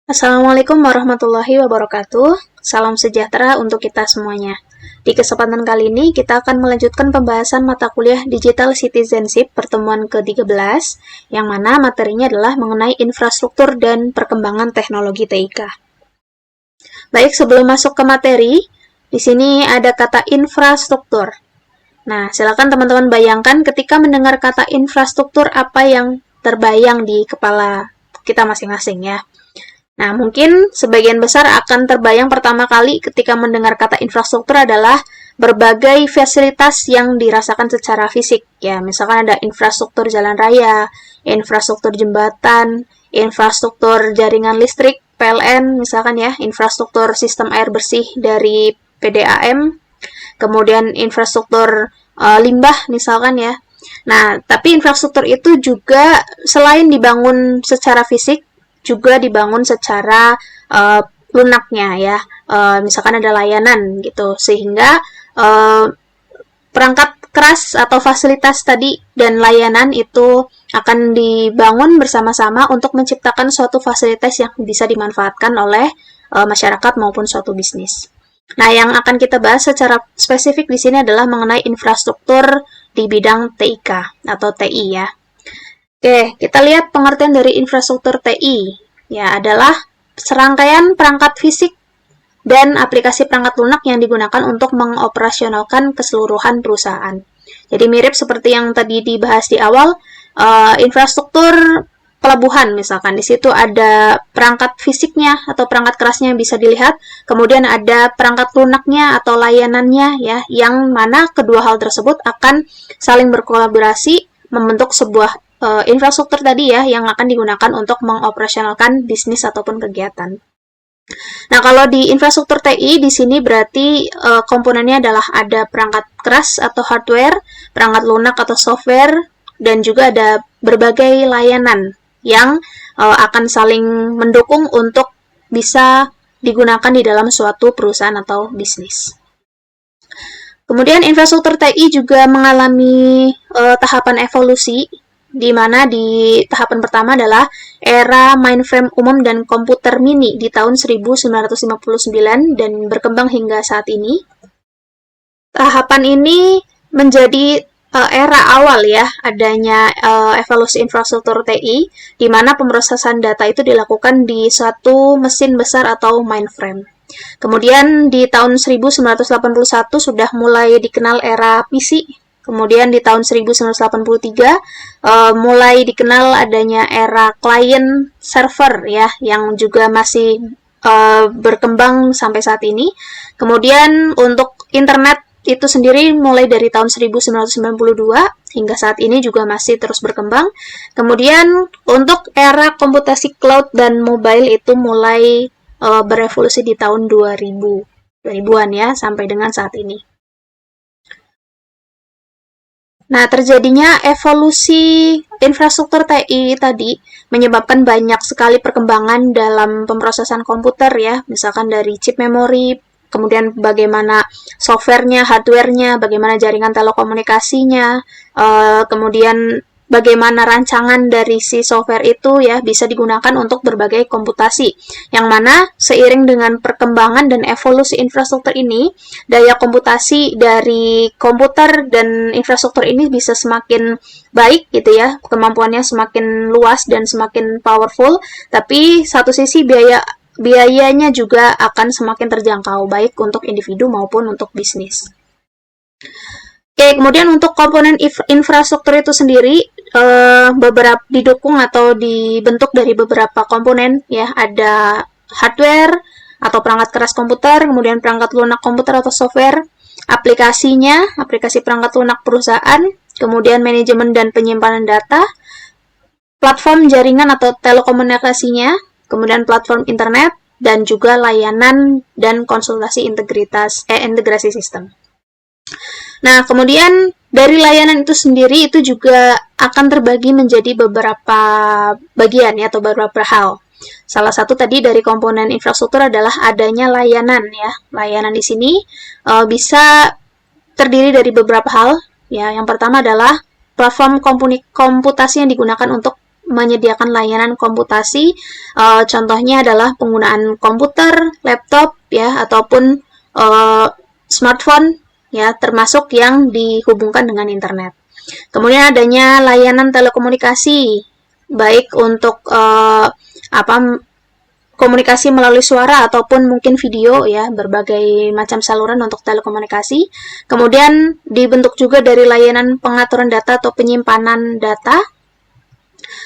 Assalamualaikum warahmatullahi wabarakatuh. Salam sejahtera untuk kita semuanya. Di kesempatan kali ini, kita akan melanjutkan pembahasan mata kuliah Digital Citizenship pertemuan ke-13, yang mana materinya adalah mengenai infrastruktur dan perkembangan teknologi TIK. Baik, sebelum masuk ke materi, di sini ada kata infrastruktur. Nah, silakan teman-teman bayangkan ketika mendengar kata infrastruktur apa yang terbayang di kepala kita masing-masing ya. Nah, mungkin sebagian besar akan terbayang pertama kali ketika mendengar kata infrastruktur adalah berbagai fasilitas yang dirasakan secara fisik. Ya, misalkan ada infrastruktur jalan raya, infrastruktur jembatan, infrastruktur jaringan listrik, PLN, misalkan ya, infrastruktur sistem air bersih dari PDAM, kemudian infrastruktur limbah, misalkan ya. Nah, tapi infrastruktur itu juga selain dibangun secara fisik, juga dibangun secara lunaknya ya, misalkan ada layanan gitu, sehingga perangkat keras atau fasilitas tadi dan layanan itu akan dibangun bersama-sama untuk menciptakan suatu fasilitas yang bisa dimanfaatkan oleh masyarakat maupun suatu bisnis. Nah, yang akan kita bahas secara spesifik di sini adalah mengenai infrastruktur di bidang TIK atau TI ya. Oke, kita lihat pengertian dari infrastruktur TI. Ya, adalah serangkaian perangkat fisik dan aplikasi perangkat lunak yang digunakan untuk mengoperasionalkan keseluruhan perusahaan. Jadi mirip seperti yang tadi dibahas di awal, infrastruktur pelabuhan misalkan. Di situ ada perangkat fisiknya atau perangkat kerasnya yang bisa dilihat, kemudian ada perangkat lunaknya atau layanannya ya, yang mana kedua hal tersebut akan saling berkolaborasi membentuk sebuah infrastruktur tadi ya yang akan digunakan untuk mengoperasionalkan bisnis ataupun kegiatan. Nah, kalau di infrastruktur TI di sini berarti komponennya adalah ada perangkat keras atau hardware, perangkat lunak atau software, dan juga ada berbagai layanan yang akan saling mendukung untuk bisa digunakan di dalam suatu perusahaan atau bisnis. Kemudian infrastruktur TI juga mengalami tahapan evolusi, di mana di tahapan pertama adalah era mainframe umum dan komputer mini di tahun 1959 dan berkembang hingga saat ini. Tahapan ini menjadi era awal ya adanya evolusi infrastruktur TI, di mana pemrosesan data itu dilakukan di suatu mesin besar atau mainframe. Kemudian di tahun 1981 sudah mulai dikenal era PC. Kemudian di tahun 1983 mulai dikenal adanya era client server ya, yang juga masih berkembang sampai saat ini. Kemudian untuk internet itu sendiri mulai dari tahun 1992 hingga saat ini juga masih terus berkembang. Kemudian untuk era komputasi cloud dan mobile itu mulai berevolusi di tahun 2000-an ya, sampai dengan saat ini. Nah, terjadinya evolusi infrastruktur TI tadi menyebabkan banyak sekali perkembangan dalam pemrosesan komputer ya, misalkan dari chip memori, kemudian bagaimana softwarenya, hardwarenya, bagaimana jaringan telekomunikasinya, kemudian bagaimana rancangan dari si software itu ya bisa digunakan untuk berbagai komputasi. Yang mana seiring dengan perkembangan dan evolusi infrastruktur ini, daya komputasi dari komputer dan infrastruktur ini bisa semakin baik gitu ya, kemampuannya semakin luas dan semakin powerful, tapi satu sisi biayanya juga akan semakin terjangkau, baik untuk individu maupun untuk bisnis. Oke, kemudian untuk komponen infrastruktur itu sendiri beberapa didukung atau dibentuk dari beberapa komponen ya, ada hardware atau perangkat keras komputer, kemudian perangkat lunak komputer atau software, aplikasinya, aplikasi perangkat lunak perusahaan, kemudian manajemen dan penyimpanan data, platform jaringan atau telekomunikasinya, kemudian platform internet, dan juga layanan dan konsultasi integrasi sistem. Nah, kemudian dari layanan itu sendiri itu juga akan terbagi menjadi beberapa bagian ya, atau beberapa hal. Salah satu tadi dari komponen infrastruktur adalah adanya layanan ya. Layanan di sini bisa terdiri dari beberapa hal ya. Yang pertama adalah platform komputasi yang digunakan untuk menyediakan layanan komputasi. Contohnya adalah penggunaan komputer, laptop, ya, ataupun smartphone, ya, termasuk yang dihubungkan dengan internet. Kemudian adanya layanan telekomunikasi, baik untuk komunikasi melalui suara ataupun mungkin video, ya, berbagai macam saluran untuk telekomunikasi. Kemudian dibentuk juga dari layanan pengaturan data atau penyimpanan data.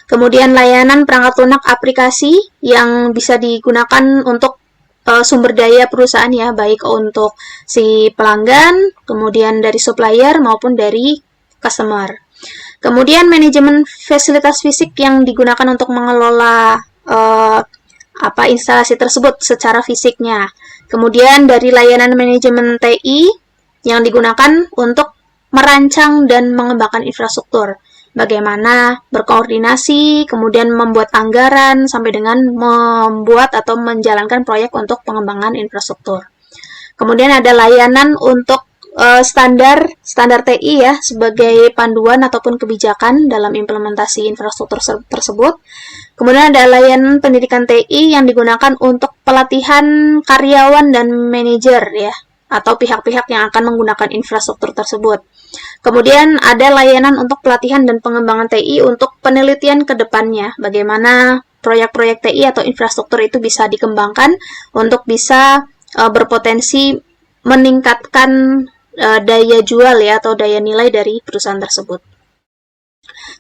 Kemudian layanan perangkat lunak aplikasi yang bisa digunakan untuk sumber daya perusahaan, ya, baik untuk si pelanggan, kemudian dari supplier maupun dari customer. Kemudian manajemen fasilitas fisik yang digunakan untuk mengelola instalasi tersebut secara fisiknya. Kemudian dari layanan manajemen TI yang digunakan untuk merancang dan mengembangkan infrastruktur. Bagaimana berkoordinasi, kemudian membuat anggaran, sampai dengan membuat atau menjalankan proyek untuk pengembangan infrastruktur. Kemudian ada layanan untuk standar TI, ya, sebagai panduan ataupun kebijakan dalam implementasi infrastruktur tersebut. Kemudian ada layanan pendidikan TI yang digunakan untuk pelatihan karyawan dan manajer, ya, atau pihak-pihak yang akan menggunakan infrastruktur tersebut. Kemudian ada layanan untuk pelatihan dan pengembangan TI untuk penelitian ke depannya, bagaimana proyek-proyek TI atau infrastruktur itu bisa dikembangkan untuk bisa berpotensi meningkatkan daya jual, ya, atau daya nilai dari perusahaan tersebut.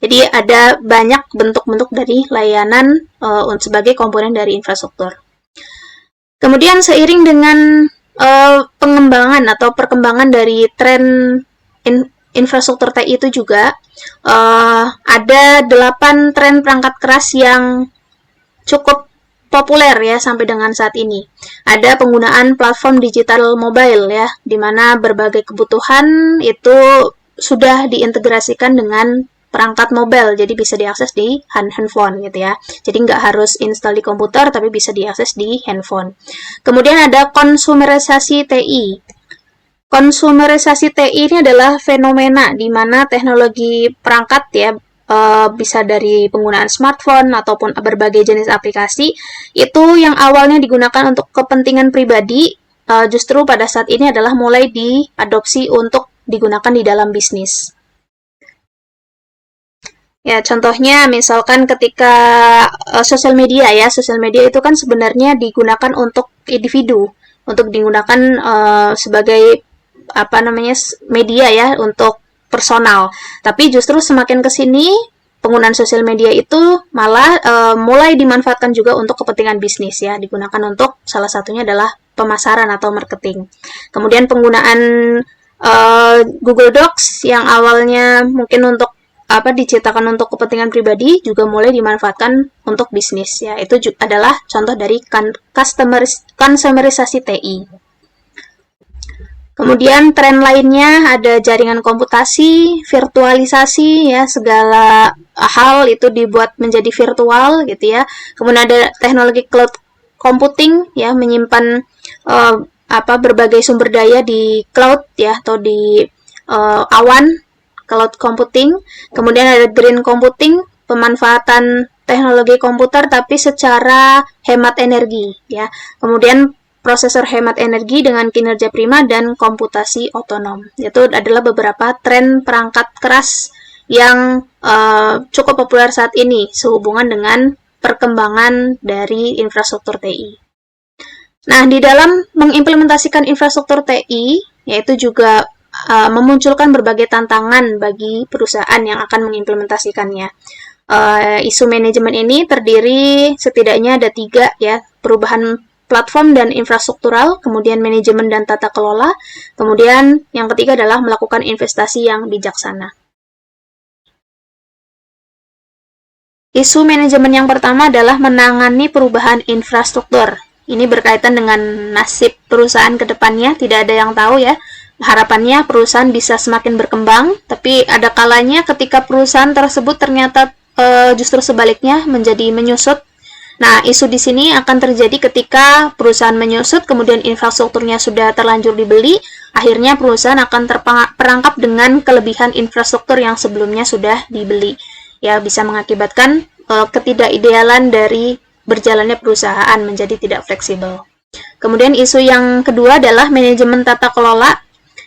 Jadi ada banyak bentuk-bentuk dari layanan sebagai komponen dari infrastruktur. Kemudian seiring dengan pengembangan atau perkembangan dari tren infrastruktur TI itu juga ada 8 tren perangkat keras yang cukup populer, ya, sampai dengan saat ini. Ada penggunaan platform digital mobile, ya, di mana berbagai kebutuhan itu sudah diintegrasikan dengan perangkat mobile, jadi bisa diakses di handphone, gitu ya. Jadi nggak harus install di komputer, tapi bisa diakses di handphone. Kemudian ada konsumerisasi TI. Konsumerisasi TI ini adalah fenomena di mana teknologi perangkat, ya, bisa dari penggunaan smartphone ataupun berbagai jenis aplikasi, itu yang awalnya digunakan untuk kepentingan pribadi, justru pada saat ini adalah mulai diadopsi untuk digunakan di dalam bisnis. Ya, contohnya misalkan ketika sosial media, ya, sosial media itu kan sebenarnya digunakan untuk individu, untuk digunakan sebagai media, ya, untuk personal. Tapi justru semakin ke sini penggunaan sosial media itu malah mulai dimanfaatkan juga untuk kepentingan bisnis, ya, digunakan untuk salah satunya adalah pemasaran atau marketing. Kemudian penggunaan Google Docs yang awalnya mungkin untuk diciptakan untuk kepentingan pribadi juga mulai dimanfaatkan untuk bisnis, ya. Itu adalah contoh dari konsumerisasi TI. Kemudian tren lainnya ada jaringan komputasi, virtualisasi, ya, segala hal itu dibuat menjadi virtual, gitu ya. Kemudian ada teknologi cloud computing, ya, menyimpan berbagai sumber daya di cloud, ya, atau di awan, cloud computing. Kemudian ada green computing, pemanfaatan teknologi komputer tapi secara hemat energi, ya. Kemudian prosesor hemat energi dengan kinerja prima dan komputasi otonom. Itu adalah beberapa tren perangkat keras yang cukup populer saat ini sehubungan dengan perkembangan dari infrastruktur TI. Nah, di dalam mengimplementasikan infrastruktur TI, yaitu juga memunculkan berbagai tantangan bagi perusahaan yang akan mengimplementasikannya. Isu manajemen ini terdiri setidaknya ada 3, ya, perubahan platform dan infrastruktural, kemudian manajemen dan tata kelola, kemudian yang ketiga adalah melakukan investasi yang bijaksana. Isu manajemen yang pertama adalah menangani perubahan infrastruktur. Ini berkaitan dengan nasib perusahaan ke depannya, tidak ada yang tahu, ya. Harapannya perusahaan bisa semakin berkembang, tapi ada kalanya ketika perusahaan tersebut ternyata justru sebaliknya menjadi menyusut. Nah, isu di sini akan terjadi ketika perusahaan menyusut, kemudian infrastrukturnya sudah terlanjur dibeli, akhirnya perusahaan akan terperangkap dengan kelebihan infrastruktur yang sebelumnya sudah dibeli. Ya, bisa mengakibatkan ketidakidealan dari berjalannya perusahaan menjadi tidak fleksibel. Kemudian isu yang kedua adalah manajemen tata kelola,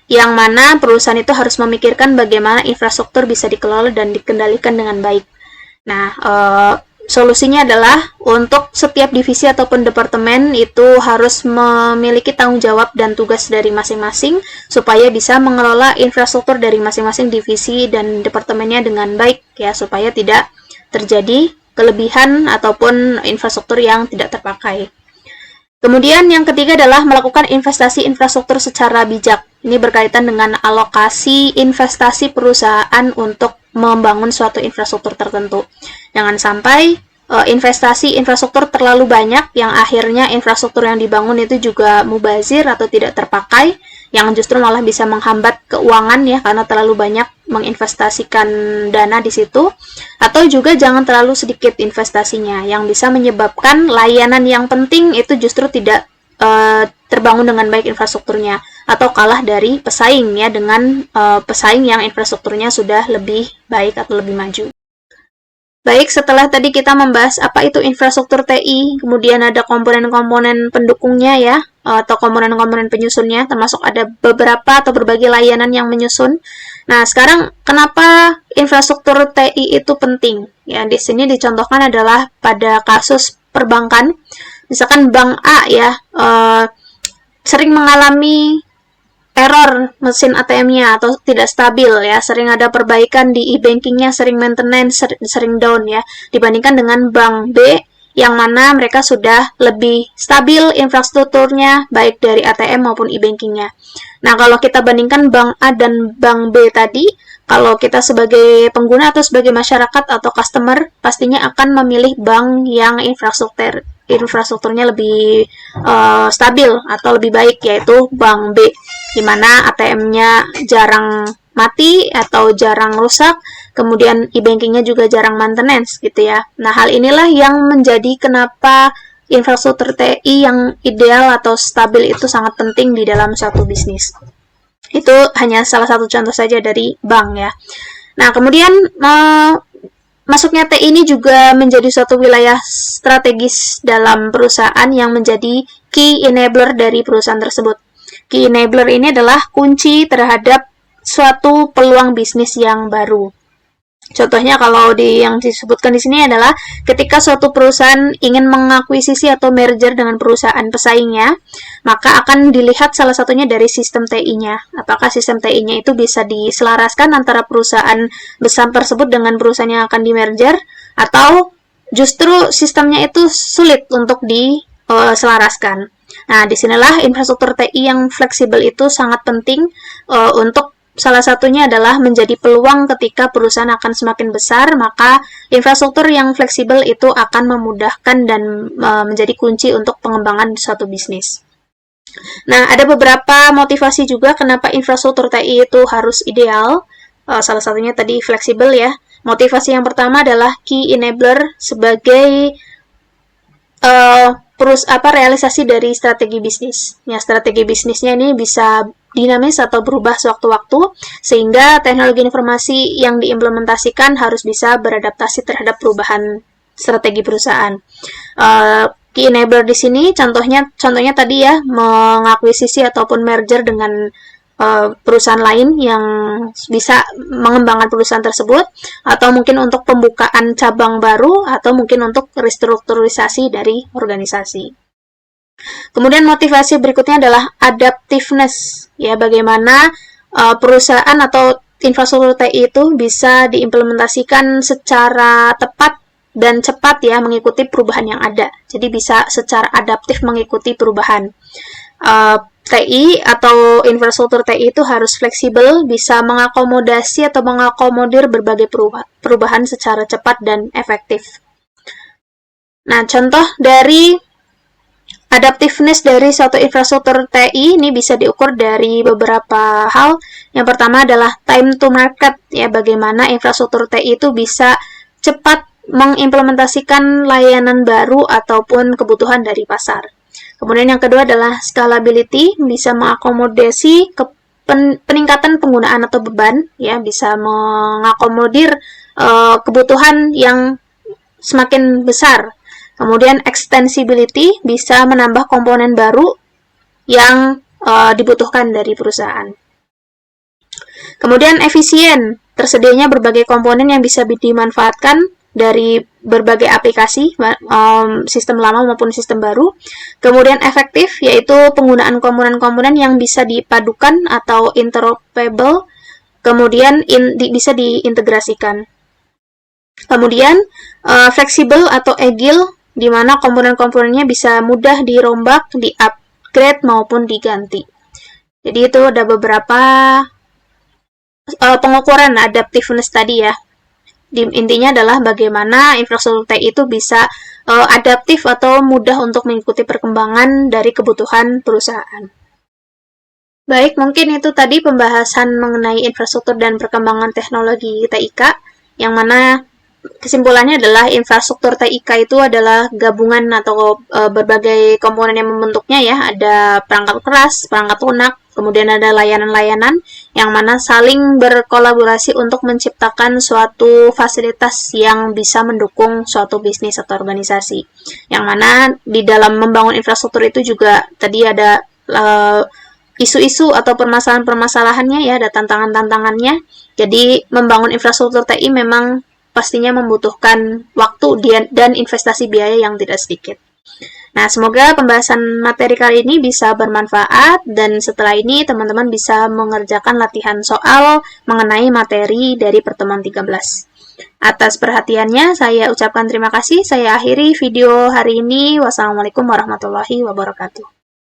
yang mana perusahaan itu harus memikirkan bagaimana infrastruktur bisa dikelola dan dikendalikan dengan baik. Nah, solusinya adalah untuk setiap divisi ataupun departemen itu harus memiliki tanggung jawab dan tugas dari masing-masing supaya bisa mengelola infrastruktur dari masing-masing divisi dan departemennya dengan baik ya, supaya tidak terjadi kelebihan ataupun infrastruktur yang tidak terpakai. Kemudian yang ketiga adalah melakukan investasi infrastruktur secara bijak. Ini berkaitan dengan alokasi investasi perusahaan untuk membangun suatu infrastruktur tertentu. Jangan sampai investasi infrastruktur terlalu banyak yang akhirnya infrastruktur yang dibangun itu juga mubazir atau tidak terpakai, yang justru malah bisa menghambat keuangan ya karena terlalu banyak menginvestasikan dana di situ, atau juga jangan terlalu sedikit investasinya yang bisa menyebabkan layanan yang penting itu justru tidak terbangun dengan baik infrastrukturnya atau kalah dari pesaing ya dengan pesaing yang infrastrukturnya sudah lebih baik atau lebih maju. Baik, setelah tadi kita membahas apa itu infrastruktur TI, kemudian ada komponen-komponen pendukungnya ya, atau komponen-komponen penyusunnya, termasuk ada beberapa atau berbagai layanan yang menyusun. Nah, sekarang kenapa infrastruktur TI itu penting? Ya, di sini dicontohkan adalah pada kasus perbankan. Misalkan Bank A ya, sering mengalami error mesin ATM-nya atau tidak stabil ya, sering ada perbaikan di e-bankingnya, sering maintenance, sering down ya, dibandingkan dengan Bank B yang mana mereka sudah lebih stabil infrastrukturnya baik dari ATM maupun e-bankingnya. Nah, kalau kita bandingkan Bank A dan Bank B tadi, kalau kita sebagai pengguna atau sebagai masyarakat atau customer pastinya akan memilih bank yang infrastrukturnya lebih stabil atau lebih baik, yaitu Bank B, di mana ATM-nya jarang mati atau jarang rusak, kemudian e-bankingnya juga jarang maintenance gitu ya. Nah, hal inilah yang menjadi kenapa infrastruktur TI yang ideal atau stabil itu sangat penting di dalam suatu bisnis. Itu hanya salah satu contoh saja dari bank ya. Nah, kemudian masuknya TI ini juga menjadi suatu wilayah strategis dalam perusahaan yang menjadi key enabler dari perusahaan tersebut. Key enabler ini adalah kunci terhadap suatu peluang bisnis yang baru. Contohnya kalau yang disebutkan di sini adalah ketika suatu perusahaan ingin mengakuisisi atau merger dengan perusahaan pesaingnya, maka akan dilihat salah satunya dari sistem TI-nya. Apakah sistem TI-nya itu bisa diselaraskan antara perusahaan besar tersebut dengan perusahaan yang akan di-merger, atau justru sistemnya itu sulit untuk diselaraskan. Nah, disinilah infrastruktur TI yang fleksibel itu sangat penting untuk salah satunya adalah menjadi peluang ketika perusahaan akan semakin besar, maka infrastruktur yang fleksibel itu akan memudahkan dan menjadi kunci untuk pengembangan suatu bisnis. Nah, ada beberapa motivasi juga kenapa infrastruktur TI itu harus ideal. Salah satunya tadi fleksibel ya. Motivasi yang pertama adalah key enabler sebagai realisasi dari strategi bisnis. Ya, strategi bisnisnya ini bisa dinamis atau berubah sewaktu-waktu, sehingga teknologi informasi yang diimplementasikan harus bisa beradaptasi terhadap perubahan strategi perusahaan. Key enabler di sini contohnya tadi ya, mengakuisisi ataupun merger dengan perusahaan lain yang bisa mengembangkan perusahaan tersebut, atau mungkin untuk pembukaan cabang baru, atau mungkin untuk restrukturisasi dari organisasi. Kemudian motivasi berikutnya adalah adaptiveness, ya, bagaimana perusahaan atau infrastruktur TI itu bisa diimplementasikan secara tepat dan cepat ya, mengikuti perubahan yang ada. Jadi bisa secara adaptif mengikuti perubahan. TI atau infrastruktur TI itu harus fleksibel, bisa mengakomodasi atau mengakomodir berbagai perubahan secara cepat dan efektif. Nah, contoh dari adaptiveness dari suatu infrastruktur TI ini bisa diukur dari beberapa hal. Yang pertama adalah time to market, ya, bagaimana infrastruktur TI itu bisa cepat mengimplementasikan layanan baru ataupun kebutuhan dari pasar. Kemudian yang kedua adalah scalability, bisa mengakomodasi peningkatan penggunaan atau beban, ya, bisa mengakomodir kebutuhan yang semakin besar. Kemudian extensibility, bisa menambah komponen baru yang dibutuhkan dari perusahaan. Kemudian efisien, tersedianya berbagai komponen yang bisa dimanfaatkan dari berbagai aplikasi, sistem lama maupun sistem baru. Kemudian efektif, yaitu penggunaan komponen-komponen yang bisa dipadukan atau interoperable, kemudian bisa diintegrasikan. Kemudian fleksibel atau agile, di mana komponen-komponennya bisa mudah dirombak, di-upgrade maupun diganti. Jadi itu ada beberapa pengukuran adaptiveness tadi ya. Intinya adalah bagaimana infrastruktur TI itu bisa adaptif atau mudah untuk mengikuti perkembangan dari kebutuhan perusahaan. Baik, mungkin itu tadi pembahasan mengenai infrastruktur dan perkembangan teknologi TIK, yang mana kesimpulannya adalah infrastruktur TIK itu adalah gabungan atau berbagai komponen yang membentuknya ya. Ada perangkat keras, perangkat lunak, kemudian ada layanan-layanan yang mana saling berkolaborasi untuk menciptakan suatu fasilitas yang bisa mendukung suatu bisnis atau organisasi. Yang mana di dalam membangun infrastruktur itu juga tadi ada isu-isu atau permasalahan-permasalahannya ya, ada tantangan-tantangannya. Jadi membangun infrastruktur TI memang pastinya membutuhkan waktu dan investasi biaya yang tidak sedikit. Nah, semoga pembahasan materi kali ini bisa bermanfaat, dan setelah ini teman-teman bisa mengerjakan latihan soal mengenai materi dari pertemuan 13. Atas perhatiannya, saya ucapkan terima kasih. Saya akhiri video hari ini. Wassalamualaikum warahmatullahi wabarakatuh.